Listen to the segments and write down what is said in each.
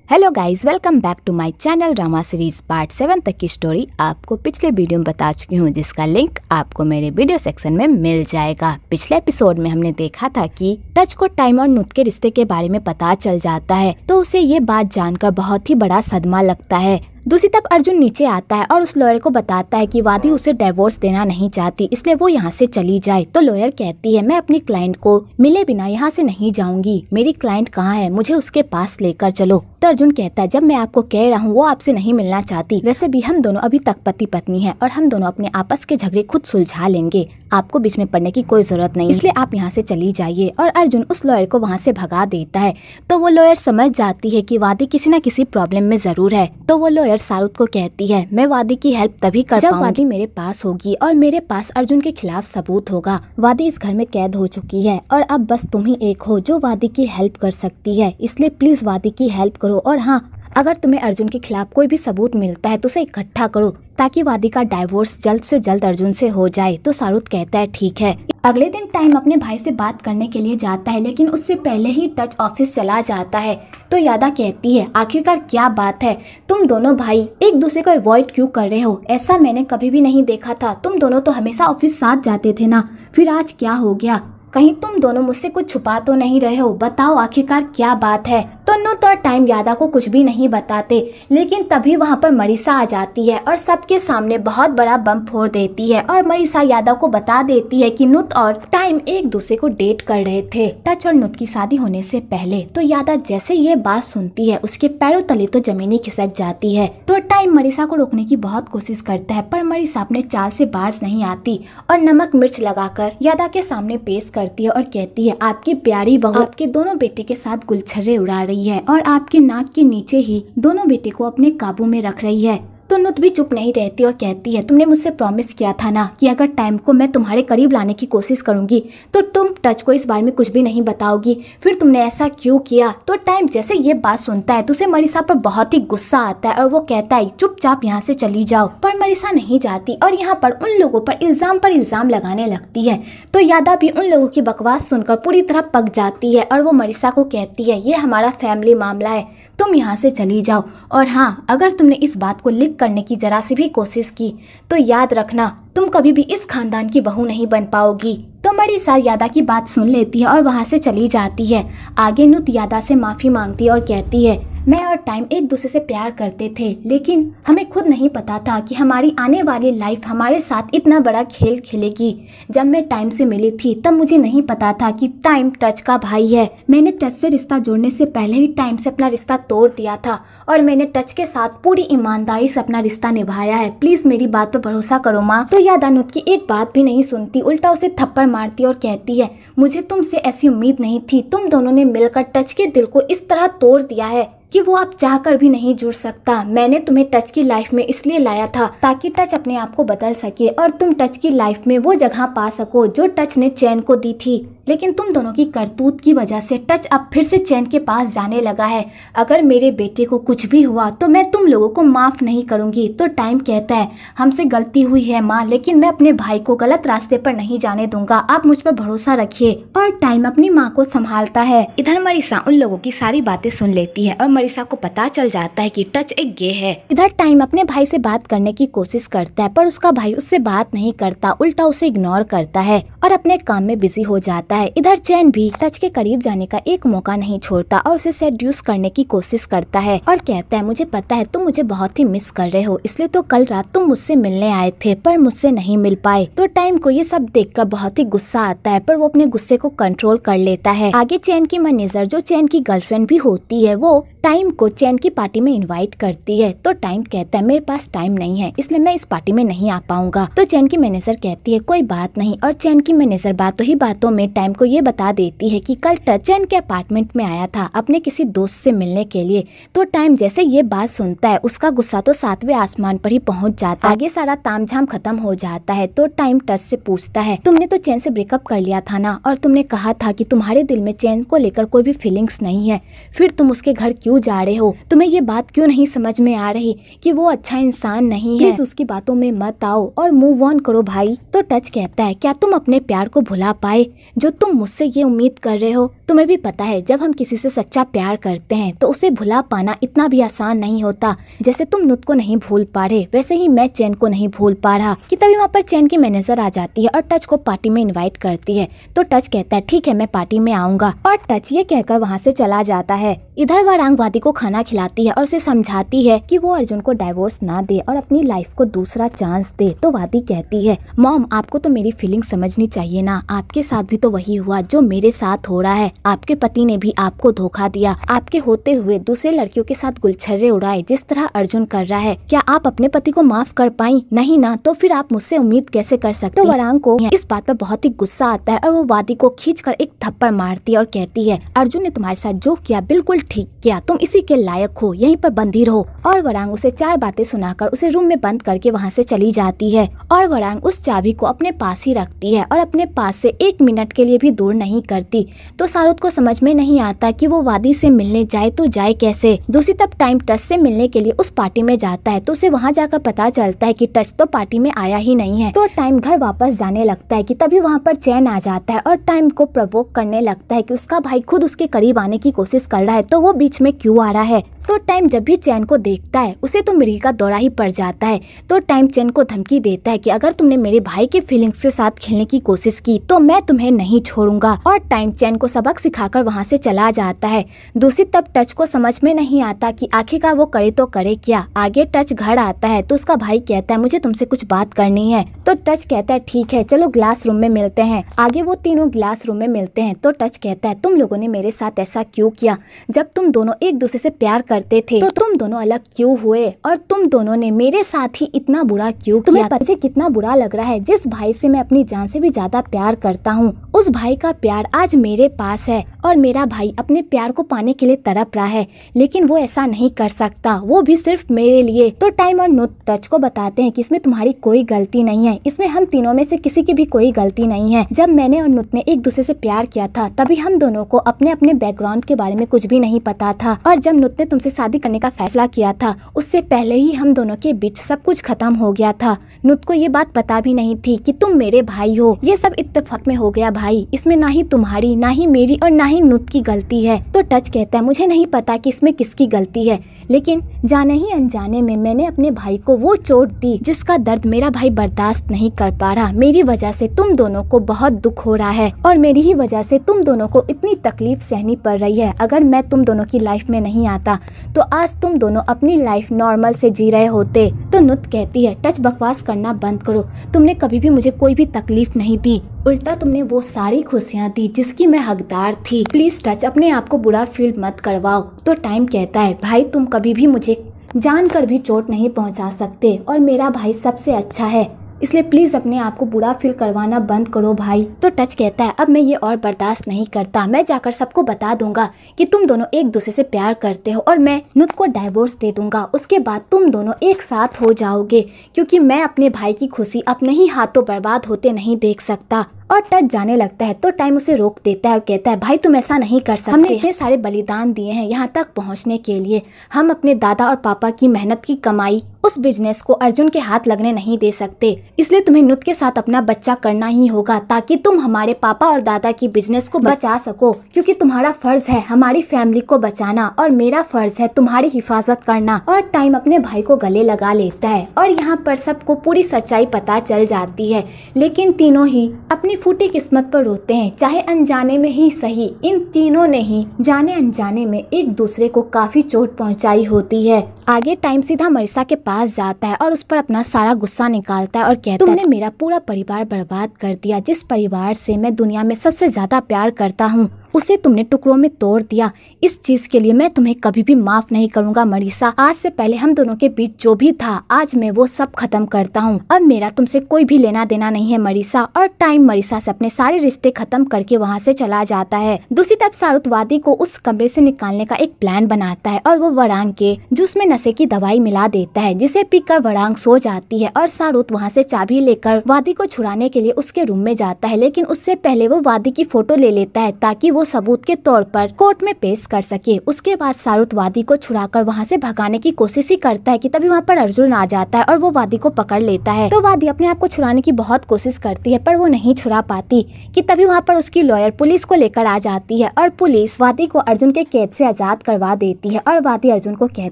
Hello guys, welcome back to my channel drama series part 7 तक की story आपको पिछले वीडियो में बता चुकी हूँ, जिसका लिंक आपको मेरे वीडियो सेक्शन में मिल जाएगा। पिछले एपिसोड में हमने देखा था कि टच को टाइम और नुत के रिश्ते के बारे में पता चल जाता है, तो उसे ये बात जानकर बहुत ही बड़ा सदमा लगता है। दूसरी तरफ अर्जुन नीचे आता है और उस लॉयर को बताता है कि वादी उसे डिवोर्स देना नहीं चाहती, इसलिए वो यहाँ से चली जाए। तो लॉयर कहती है, मैं अपनी क्लाइंट को मिले बिना यहाँ से नहीं जाऊंगी। मेरी क्लाइंट कहाँ है, मुझे उसके पास लेकर चलो। तो अर्जुन कहता है, जब मैं आपको कह रहा हूँ वो आपसे नहीं मिलना चाहती। वैसे भी हम दोनों अभी तक पति पत्नी हैं और हम दोनों अपने आपस के झगड़े खुद सुलझा लेंगे। आपको बीच में पड़ने की कोई जरूरत नहीं, इसलिए आप यहाँ से चली जाइए। और अर्जुन उस लॉयर को वहाँ से भगा देता है। तो वो लॉयर समझ जाती है कि वादी किसी न किसी प्रॉब्लम में जरूर है। तो वो लॉयर शाहरुख को कहती है, मैं वादी की हेल्प तभी कर जब वादी मेरे पास होगी और मेरे पास अर्जुन के खिलाफ सबूत होगा। वादी इस घर में कैद हो चुकी है और अब बस तुम ही एक हो जो वादी की हेल्प कर सकती है, इसलिए प्लीज वादी की हेल्प करो। और हाँ, अगर तुम्हें अर्जुन के खिलाफ कोई भी सबूत मिलता है तो उसे इकट्ठा करो ताकि वादी का डाइवोर्स जल्द से जल्द अर्जुन से हो जाए। तो शाहरुख कहता है ठीक है। अगले दिन टाइम अपने भाई से बात करने के लिए जाता है, लेकिन उससे पहले ही टच ऑफिस चला जाता है। तो यादा कहती है, आखिरकार क्या बात है, तुम दोनों भाई एक दूसरे को अवॉइड क्यों कर रहे हो? ऐसा मैंने कभी भी नहीं देखा था। तुम दोनों तो हमेशा ऑफिस साथ जाते थे ना, फिर आज क्या हो गया? कहीं तुम दोनों मुझसे कुछ छुपा तो नहीं रहे हो? बताओ आखिरकार क्या बात है? तो नुत और टाइम यादा को कुछ भी नहीं बताते, लेकिन तभी वहाँ पर मरीसा आ जाती है और सबके सामने बहुत बड़ा बम फोड़ देती है। और मरीसा यादा को बता देती है कि नुत और टाइम एक दूसरे को डेट कर रहे थे टच और नुत की शादी होने से पहले। तो यादा जैसे ये बात सुनती है उसके पैरों तले तो जमीनी खिसक जाती है। तो टाइम मरीसा को रोकने की बहुत कोशिश करता है, पर मरीसा अपने चाल से बाज नहीं आती और नमक मिर्च लगाकर यादा के सामने पेश करती है और कहती है, आपकी प्यारी बहू आपके दोनों बेटे के साथ गुलछर्रे उड़ा रही है और आपके नाक के नीचे ही दोनों बेटे को अपने काबू में रख रही है। तो नुत भी चुप नहीं रहती और कहती है, तुमने मुझसे प्रॉमिस किया था ना कि अगर टाइम को मैं तुम्हारे करीब लाने की कोशिश करूंगी तो तुम टच को इस बारे में कुछ भी नहीं बताओगी, फिर तुमने ऐसा क्यों किया? तो टाइम जैसे ये बात सुनता है तो उसे मरीसा पर बहुत ही गुस्सा आता है और वो कहता है, चुपचाप यहाँ से चली जाओ। पर मरीसा नहीं जाती और यहाँ पर उन लोगों पर इल्जाम लगाने लगती है। तो यादा भी उन लोगों की बकवास सुनकर पूरी तरह पक जाती है और वो मरीसा को कहती है, ये हमारा फैमिली मामला है, तुम यहाँ से चली जाओ। और हाँ, अगर तुमने इस बात को लीक करने की जरा सी भी कोशिश की तो याद रखना तुम कभी भी इस खानदान की बहू नहीं बन पाओगी। तो मरीसा यादा की बात सुन लेती है और वहाँ से चली जाती है। आगे नुत यादा से माफी मांगती है और कहती है, मैं और टाइम एक दूसरे से प्यार करते थे, लेकिन हमें खुद नहीं पता था कि हमारी आने वाली लाइफ हमारे साथ इतना बड़ा खेल खेलेगी। जब मैं टाइम से मिली थी तब मुझे नहीं पता था कि टाइम टच का भाई है। मैंने टच से रिश्ता जोड़ने से पहले ही टाइम से अपना रिश्ता तोड़ दिया था और मैंने टच के साथ पूरी ईमानदारी से अपना रिश्ता निभाया है। प्लीज मेरी बात पर भरोसा करो माँ। तो यादा नुत की एक बात भी नहीं सुनती, उल्टा उसे थप्पड़ मारती और कहती है, मुझे तुमसे ऐसी उम्मीद नहीं थी। तुम दोनों ने मिलकर टच के दिल को इस तरह तोड़ दिया है कि वो आप चाहकर भी नहीं जुड़ सकता। मैंने तुम्हें टच की लाइफ में इसलिए लाया था ताकि टच अपने आप को बदल सके और तुम टच की लाइफ में वो जगह पा सको जो टच ने चैन को दी थी। लेकिन तुम दोनों की करतूत की वजह से टच अब फिर से चैन के पास जाने लगा है। अगर मेरे बेटे को कुछ भी हुआ तो मैं तुम लोगों को माफ नहीं करूंगी। तो टाइम कहता है, हमसे गलती हुई है माँ, लेकिन मैं अपने भाई को गलत रास्ते पर नहीं जाने दूंगा, आप मुझ पर भरोसा रखिए। और टाइम अपनी माँ को संभालता है। इधर मरीसा उन लोगों की सारी बातें सुन लेती है और मरीसा को पता चल जाता है कि टच एक गे है। इधर टाइम अपने भाई से बात करने की कोशिश करता है, पर उसका भाई उससे बात नहीं करता, उल्टा उसे इग्नोर करता है और अपने काम में बिजी हो जाता है। इधर चैन भी टच के करीब जाने का एक मौका नहीं छोड़ता और उसे सेड्यूस करने की कोशिश करता है और कहता है, मुझे पता है तुम मुझे बहुत ही मिस कर रहे हो, इसलिए तो कल रात तुम मुझसे मिलने आए थे पर मुझसे नहीं मिल पाए। तो टाइम को ये सब देखकर बहुत ही गुस्सा आता है, पर वो अपने गुस्से को कंट्रोल कर लेता है। आगे चैन की मैनेजर, जो चैन की गर्लफ्रेंड भी होती है, वो टाइम को चैन की पार्टी में इनवाइट करती है। तो टाइम कहता है, मेरे पास टाइम नहीं है, इसलिए मैं इस पार्टी में नहीं आ पाऊंगा। तो चैन की मैनेजर कहती है, कोई बात नहीं। और चैन की मैनेजर बातों ही बातों में टाइम को ये बता देती है कि कल टच चैन के अपार्टमेंट में आया था अपने किसी दोस्त से मिलने के लिए। तो टाइम जैसे ये बात सुनता है उसका गुस्सा तो 7वें आसमान पर ही पहुंच जाता है। आगे सारा तामझाम खत्म हो जाता है। तो टाइम टच से पूछता है, तुमने तो चैन से ब्रेकअप कर लिया था ना, और तुमने कहा था कि तुम्हारे दिल में चैन को लेकर कोई भी फीलिंग्स नहीं है, फिर तुम उसके घर क्यों क्यों जा रहे हो? तुम्हें ये बात क्यों नहीं समझ में आ रही कि वो अच्छा इंसान नहीं है? प्लीज उसकी बातों में मत आओ और मूव ऑन करो भाई। तो टच कहता है, क्या तुम अपने प्यार को भुला पाए जो तुम मुझसे ये उम्मीद कर रहे हो? तुम्हें भी पता है जब हम किसी से सच्चा प्यार करते हैं तो उसे भुला पाना इतना भी आसान नहीं होता। जैसे तुम नुत को नहीं भूल पा रहे, वैसे ही मैं चैन को नहीं भूल पा रहा। कि तभी वहाँ पर चैन की मैनेजर आ जाती है और टच को पार्टी में इनवाइट करती है। तो टच कहता है, ठीक है मैं पार्टी में आऊंगा, और टच ये कहकर वहाँ से चला जाता है। इधर वारांग वादी को खाना खिलाती है और उसे समझाती है कि वो अर्जुन को डाइवोर्स ना दे और अपनी लाइफ को दूसरा चांस दे। तो वादी कहती है, मॉम आपको तो मेरी फीलिंग समझनी चाहिए ना, आपके साथ भी तो वही हुआ जो मेरे साथ हो रहा है। आपके पति ने भी आपको धोखा दिया, आपके होते हुए दूसरे लड़कियों के साथ गुलछर्रे उड़ाए जिस तरह अर्जुन कर रहा है। क्या आप अपने पति को माफ कर पाई? नहीं ना, तो फिर आप मुझसे उम्मीद कैसे कर सकते? तो वारांग को इस बात पर बहुत ही गुस्सा आता है और वो वादी को खींचकर एक थप्पड़ मारती है और कहती है, अर्जुन ने तुम्हारे साथ जो किया बिल्कुल ठीक किया, तुम इसी के लायक हो, यहीं पर बंदी रहो। और वारांग उसे 4 बातें सुनाकर उसे रूम में बंद करके वहाँ से चली जाती है। और वारांग उस चाबी को अपने पास ही रखती है और अपने पास से 1 मिनट के लिए भी दूर नहीं करती। तो सारुत को समझ में नहीं आता कि वो वादी से मिलने जाए तो जाए कैसे। दूसरी तरफ टाइम टच से मिलने के लिए उस पार्टी में जाता है तो उसे वहाँ जाकर पता चलता है कि टच तो पार्टी में आया ही नहीं है। तो टाइम घर वापस जाने लगता है कि तभी वहाँ पर चैन आ जाता है और टाइम को प्रवोक करने लगता है कि उसका भाई खुद उसके करीब आने की कोशिश कर रहा है तो वो बीच में क्यों आ रहा है। तो टाइम जब भी चैन को देखता है उसे तो मिर्गी का दौरा ही पड़ जाता है। तो टाइम चैन को धमकी देता है कि अगर तुमने मेरे भाई के फीलिंग्स के साथ खेलने की कोशिश की तो मैं तुम्हें नहीं छोड़ूंगा। और टाइम चैन को सबक सिखाकर वहाँ से चला जाता है। दूसरी तरफ टच को समझ में नहीं आता कि आखिरकार वो करे तो करे क्या। आगे टच घर आता है तो उसका भाई कहता है, मुझे तुमसे कुछ बात करनी है। तो टच कहता है, ठीक है चलो ग्लास रूम में मिलते हैं। आगे वो तीनों ग्लास रूम में मिलते हैं। तो टच कहता है, तुम लोगों ने मेरे साथ ऐसा क्यों किया? जब तुम दोनों एक दूसरे से प्यार करते थे तो तुम दोनों अलग क्यों हुए? और तुम दोनों ने मेरे साथ ही इतना बुरा क्यों किया? मुझे कितना बुरा लग रहा है। जिस भाई से मैं अपनी जान से भी ज्यादा प्यार करता हूँ, उस भाई का प्यार आज मेरे पास है और मेरा भाई अपने प्यार को पाने के लिए तड़प रहा है, लेकिन वो ऐसा नहीं कर सकता, वो भी सिर्फ मेरे लिए। तो टाइम और नुत टच को बताते हैं कि इसमें तुम्हारी कोई गलती नहीं है, इसमें हम तीनों में से किसी की भी कोई गलती नहीं है। जब मैंने और नुत ने एक दूसरे से प्यार किया था तभी हम दोनों को अपने अपने बैकग्राउंड के बारे में कुछ भी नहीं पता था, और जब नुत ने तुमसे शादी करने का फैसला किया था उससे पहले ही हम दोनों के बीच सब कुछ खत्म हो गया था। नुत को ये बात पता भी नहीं थी कि तुम मेरे भाई हो। ये सब इत्तेफाक में हो गया भाई, इसमें ना ही तुम्हारी, ना ही मेरी और ना ही नुत की गलती है। तो टच कहता है, मुझे नहीं पता कि इसमें किसकी गलती है, लेकिन जाने ही अनजाने में मैंने अपने भाई को वो चोट दी जिसका दर्द मेरा भाई बर्दाश्त नहीं कर पा रहा। मेरी वजह से तुम दोनों को बहुत दुख हो रहा है और मेरी ही वजह से तुम दोनों को इतनी तकलीफ सहनी पड़ रही है। अगर मैं तुम दोनों की लाइफ में नहीं आता तो आज तुम दोनों अपनी लाइफ नॉर्मल से जी रहे होते। तो नुत कहती है, टच बकवास करना बंद करो, तुमने कभी भी मुझे कोई भी तकलीफ नहीं दी, उल्टा तुमने वो सारी खुशियाँ दी जिसकी मैं हकदार थी। प्लीज टच अपने आप को बुरा फील मत करवाओ। तो टाइम कहता है, भाई तुम कभी भी मुझे जानकर भी चोट नहीं पहुंचा सकते और मेरा भाई सबसे अच्छा है, इसलिए प्लीज अपने आप को बुरा फील करवाना बंद करो भाई। तो टच कहता है, अब मैं ये और बर्दाश्त नहीं करता, मैं जाकर सबको बता दूंगा कि तुम दोनों एक दूसरे से प्यार करते हो और मैं नुत को डाइवोर्स दे दूंगा। उसके बाद तुम दोनों एक साथ हो जाओगे, क्योंकि मैं अपने भाई की खुशी अपने ही हाथों बर्बाद होते नहीं देख सकता। और टच जाने लगता है तो टाइम उसे रोक देता है और कहता है, भाई तुम ऐसा नहीं कर सकते, हमने इतने सारे बलिदान दिए हैं यहाँ तक पहुँचने के लिए, हम अपने दादा और पापा की मेहनत की कमाई उस बिजनेस को अर्जुन के हाथ लगने नहीं दे सकते, इसलिए तुम्हें नुत के साथ अपना बच्चा करना ही होगा ताकि तुम हमारे पापा और दादा की बिजनेस को बचा सको, क्योंकि तुम्हारा फर्ज है हमारी फैमिली को बचाना और मेरा फर्ज है तुम्हारी हिफाजत करना। और टाइम अपने भाई को गले लगा लेता है और यहाँ पर सबको पूरी सच्चाई पता चल जाती है, लेकिन तीनों ही अपनी फूटी किस्मत पर रोते हैं, चाहे अनजाने में ही सही। इन तीनों ने ही जाने अनजाने में एक दूसरे को काफी चोट पहुंचाई होती है। आगे टाइम सीधा मरीसा के पास जाता है और उस पर अपना सारा गुस्सा निकालता है और कहता है, तुमने मेरा पूरा परिवार बर्बाद कर दिया, जिस परिवार से मैं दुनिया में सबसे ज्यादा प्यार करता हूँ उसे तुमने टुकड़ों में तोड़ दिया। इस चीज के लिए मैं तुम्हें कभी भी माफ नहीं करूंगा मरीसा। आज से पहले हम दोनों के बीच जो भी था आज मैं वो सब खत्म करता हूँ। अब मेरा तुमसे कोई भी लेना देना नहीं है मरीसा। और टाइम मरीसा से अपने सारे रिश्ते खत्म करके वहाँ से चला जाता है। दूसरी तरफ सारुतवादी को उस कमरे से निकालने का एक प्लान बनाता है और वो वरांग के जूस में नशे की दवाई मिला देता है, जिसे पीकर वरांग सो जाती है और सारुत वहाँ से चाबी लेकर वादी को छुड़ाने के लिए उसके रूम में जाता है, लेकिन उससे पहले वो वादी की फोटो ले लेता है ताकि वो सबूत के तौर पर कोर्ट में पेश कर सके। उसके बाद शाहरुख वादी को छुड़ाकर वहाँ से भगाने की कोशिश ही करता है कि तभी वहाँ पर अर्जुन आ जाता है और वो वादी को पकड़ लेता है। तो वादी अपने आप को छुड़ाने की बहुत कोशिश करती है पर वो नहीं छुड़ा पाती कि तभी वहाँ पर उसकी लॉयर पुलिस को लेकर आ जाती है और पुलिस वादी को अर्जुन के कैद से आजाद करवा देती है। और वादी अर्जुन को कहती है,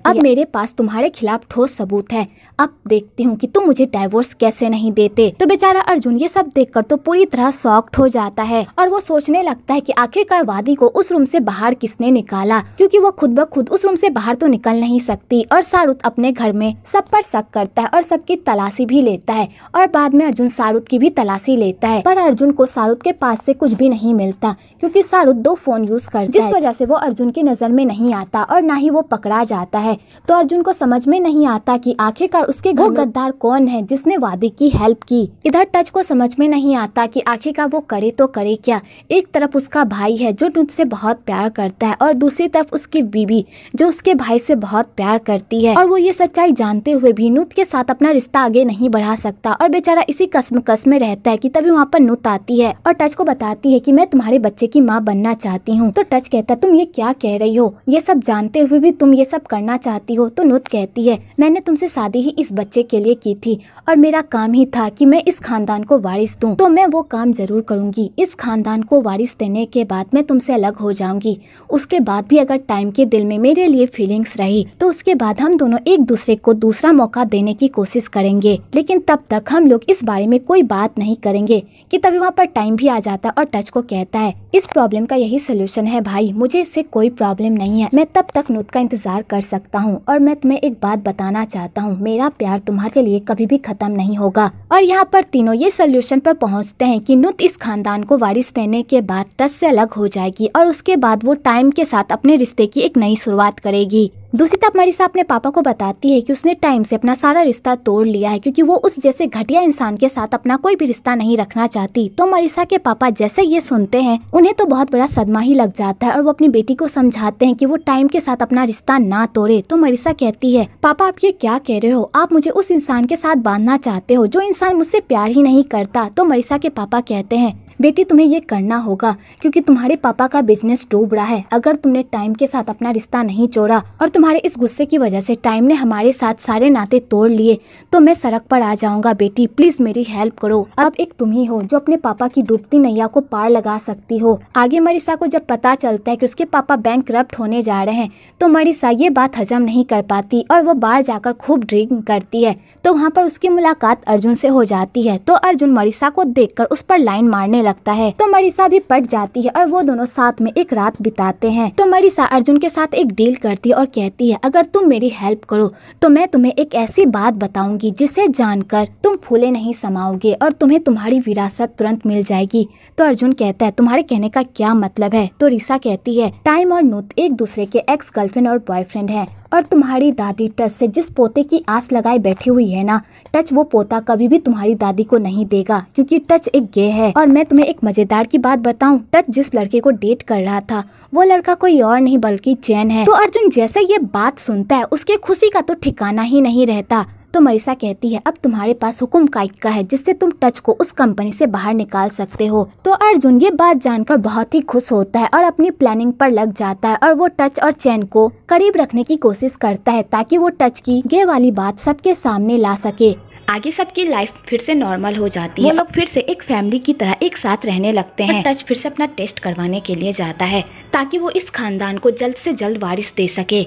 अब मेरे पास तुम्हारे खिलाफ ठोस सबूत है, अब देखती हूँ कि तुम मुझे डाइवोर्स कैसे नहीं देते। तो बेचारा अर्जुन ये सब देखकर तो पूरी तरह शॉक्ड हो जाता है और वो सोचने लगता है कि आखिरकार वादी को उस रूम से बाहर किसने निकाला, क्योंकि वो खुद ब खुद उस रूम से बाहर तो निकल नहीं सकती। और शाहरुख अपने घर में सब पर शक करता है और सबकी तलाशी भी लेता है और बाद में अर्जुन शाहरुख की भी तलाशी लेता है। पर अर्जुन को शाहरुख के पास से कुछ भी नहीं मिलता क्योंकि शाहरुख 2 फोन यूज करता है, जिस वजह से वो अर्जुन की नजर में नहीं आता और ना ही वो पकड़ा जाता है। तो अर्जुन को समझ में नहीं आता कि आखिरकार उसके घर गद्दार कौन है जिसने वादी की हेल्प की। इधर टच को समझ में नहीं आता कि आखिरकार वो करे तो करे क्या। एक तरफ उसका भाई है जो नुत से बहुत प्यार करता है और दूसरी तरफ उसकी बीवी जो उसके भाई से बहुत प्यार करती है, और वो ये सच्चाई जानते हुए भी नुत के साथ अपना रिश्ता आगे नहीं बढ़ा सकता और बेचारा इसी कश्मकश में रहता है कि तभी वहाँ पर नुत आती है और टच को बताती है कि मैं तुम्हारे बच्चे की माँ बनना चाहती हूँ। तो टच कहता है, तुम ये क्या कह रही हो, ये सब जानते हुए भी तुम ये सब करना चाहती हो। तो नुत कहती है, मैंने तुमसे शादी ही इस बच्चे के लिए की थी और मेरा काम ही था कि मैं इस खानदान को वारिस दूं, तो मैं वो काम जरूर करूंगी। इस खानदान को वारिस देने के बाद मैं तुमसे अलग हो जाऊंगी। उसके बाद भी अगर टाइम के दिल में मेरे लिए फीलिंग्स रही तो उसके बाद हम दोनों एक दूसरे को दूसरा मौका देने की कोशिश करेंगे, लेकिन तब तक हम लोग इस बारे में कोई बात नहीं करेंगे। कि तभी वहाँ पर टाइम भी आ जाता और टच को कहता है, इस प्रॉब्लम का यही सोल्यूशन है भाई, मुझे इससे कोई प्रॉब्लम नहीं है, मैं तब तक नुत का इंतजार कर सकता हूँ। और मैं तुम्हें एक बात बताना चाहता हूँ, मेरा प्यार तुम्हारे लिए कभी भी खत्म नहीं होगा। और यहाँ पर तीनों ये सोल्यूशन पर पहुँचते हैं कि नुत इस खानदान को वारिस देने के बाद टच से अलग हो जाएगी और उसके बाद वो टाइम के साथ अपने रिश्ते की एक नई शुरुआत करेगी। दूसरी तरफ मरीसा अपने पापा को बताती है कि उसने टाइम से अपना सारा रिश्ता तोड़ लिया है क्योंकि वो उस जैसे घटिया इंसान के साथ अपना कोई भी रिश्ता नहीं रखना चाहती। तो मरीसा के पापा जैसे ये सुनते हैं उन्हें तो बहुत बड़ा सदमा ही लग जाता है और वो अपनी बेटी को समझाते हैं कि वो टाइम के साथ अपना रिश्ता ना तोड़े। तो मरीसा कहती है, पापा आप ये क्या कह रहे हो, आप मुझे उस इंसान के साथ बांधना चाहते हो जो इंसान मुझसे प्यार ही नहीं करता। तो मरीसा के पापा कहते हैं, बेटी तुम्हें ये करना होगा क्योंकि तुम्हारे पापा का बिजनेस डूब रहा है। अगर तुमने टाइम के साथ अपना रिश्ता नहीं जोड़ा और तुम्हारे इस गुस्से की वजह से टाइम ने हमारे साथ सारे नाते तोड़ लिए तो मैं सड़क पर आ जाऊंगा। बेटी प्लीज मेरी हेल्प करो। अब एक तुम ही हो जो अपने पापा की डूबती नैया को पार लगा सकती हो। आगे मरीसा को जब पता चलता है कि उसके पापा बैंकरप्ट होने जा रहे हैं तो मरीसा ये बात हजम नहीं कर पाती और वो बाहर जाकर खूब ड्रिंक करती है। तो वहाँ पर उसकी मुलाकात अर्जुन से हो जाती है। तो अर्जुन मरीसा को देखकर उस पर लाइन मारने लगता है। तो मरीसा भी पट जाती है और वो दोनों साथ में एक रात बिताते हैं। तो मरीसा अर्जुन के साथ एक डील करती है और कहती है, अगर तुम मेरी हेल्प करो तो मैं तुम्हें एक ऐसी बात बताऊंगी जिसे जानकर तुम फूले नहीं समाओगे और तुम्हें तुम्हारी विरासत तुरंत मिल जाएगी। तो अर्जुन कहता है, तुम्हारे कहने का क्या मतलब है। तो रीसा कहती है, टाइम और नुत एक दूसरे के एक्स गर्लफ्रेंड और बॉयफ्रेंड हैं और तुम्हारी दादी टच से जिस पोते की आस लगाए बैठी हुई है ना, टच वो पोता कभी भी तुम्हारी दादी को नहीं देगा क्योंकि टच एक गे है। और मैं तुम्हें एक मजेदार की बात बताऊं, टच जिस लड़के को डेट कर रहा था वो लड़का कोई और नहीं बल्कि चैन है। तो अर्जुन जैसे ये बात सुनता है उसके खुशी का तो ठिकाना ही नहीं रहता। तो मरीसा कहती है, अब तुम्हारे पास हुकुम का है जिससे तुम टच को उस कंपनी से बाहर निकाल सकते हो। तो अर्जुन ये बात जानकर बहुत ही खुश होता है और अपनी प्लानिंग पर लग जाता है और वो टच और चैन को करीब रखने की कोशिश करता है ताकि वो टच की गे वाली बात सबके सामने ला सके। आगे सबकी लाइफ फिर से नॉर्मल हो जाती है, वो लोग फिर से एक फैमिली की तरह एक साथ रहने लगते हैं। टच फिर से अपना टेस्ट करवाने के लिए जाता है ताकि वो इस खानदान को जल्द से जल्द वारिस दे सके।